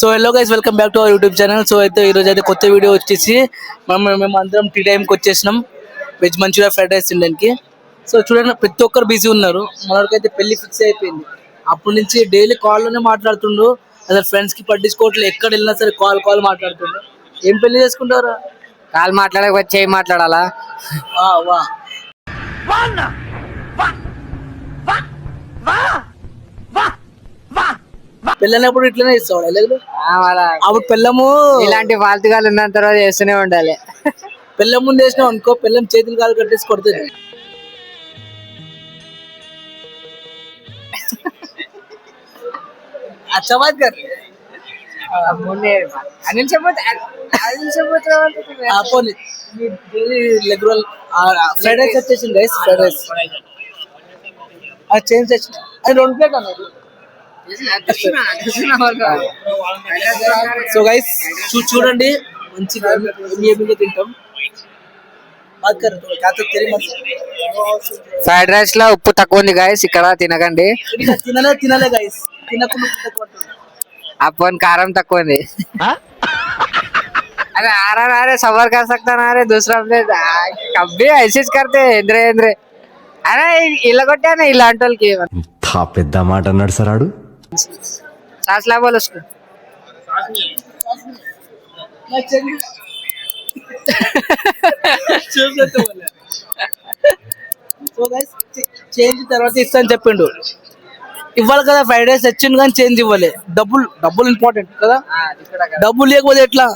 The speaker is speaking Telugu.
So hello guys, welcome back to our YouTube channel. So అయితే ఈరోజు అయితే కొత్త వీడియో వచ్చేసి మేము అందరం టీ టైంకి వచ్చేసినాం వెజ్ మంచూరియా ఫ్రైడ్ రైస్ తినడానికి. సో చూడండి, ప్రతి ఒక్కరు బిజీ ఉన్నారు. మనకైతే పెళ్లి ఫిక్స్ అయిపోయింది. అప్పటి నుంచి డైలీ కాల్లోనే మాట్లాడుతుండ్రు. అసలు ఫ్రెండ్స్కి పట్టించుకోవట్లేదు. ఎక్కడ వెళ్ళినా సరే కాల్ మాట్లాడుతుండ్రు. ఏం పెళ్లి చేసుకుంటారా? కాల్ మాట్లాడకపోతే చేయి మాట్లాడాలా? వా పెళ్ళినప్పుడు ఇట్లనే ఇస్తాడు లేదు. అప్పుడు పెళ్ళము ఇలాంటి ఫాల్తుగాలు ఉన్న తర్వాత చేస్తూనే ఉండాలి. పెళ్ళం ముందు వేసినావు అనుకో, పెళ్ళం చేతులు కాలు కట్టేసి కొడుతుంది. अच्छा बात कर रहे అనిల్ చెప్పొచ్చు. आपण రెగ్యులర్ ఫ్రైడ్ రైస్ వచ్చేసింది గైస్. ఫ్రైడ్ రైస్ చేంజ్ చేసింది. అది 2 ప్లేట్ అన్నది. సో గైస్ చూడండి, మంచిగా తింటాం. ఫ్రైడ్ రైస్ లో ఉప్పు తక్కువ ఉంది గైస్, ఇక్కడ తినకండి. తినలే గైస్, తినకుండా अपन కారం తక్కువ ఉంది. अरे आ रहा अरे सबर कर सकता ना. अरे दूसरा प्लेट कभी ऐसे करते इंद्रे अरे ఇలా కొట్టాను ఇలాంటి వాళ్ళకి. పెద్ద మాట అన్నాడు సార్ ఆడు. సాస్ లా బోల్ उसको. సో గైస్ చేంజ్ తర్వాత ఇస్తా అని చెప్పిండు. ఇవ్వాలి కదా, ఫ్రైడ్ రైస్ వచ్చింది కానీ చేంజ్ ఇవ్వాలి. డబ్బులు ఇంపార్టెంట్ కదా. డబ్బులు లేకపోతే ఎట్లా?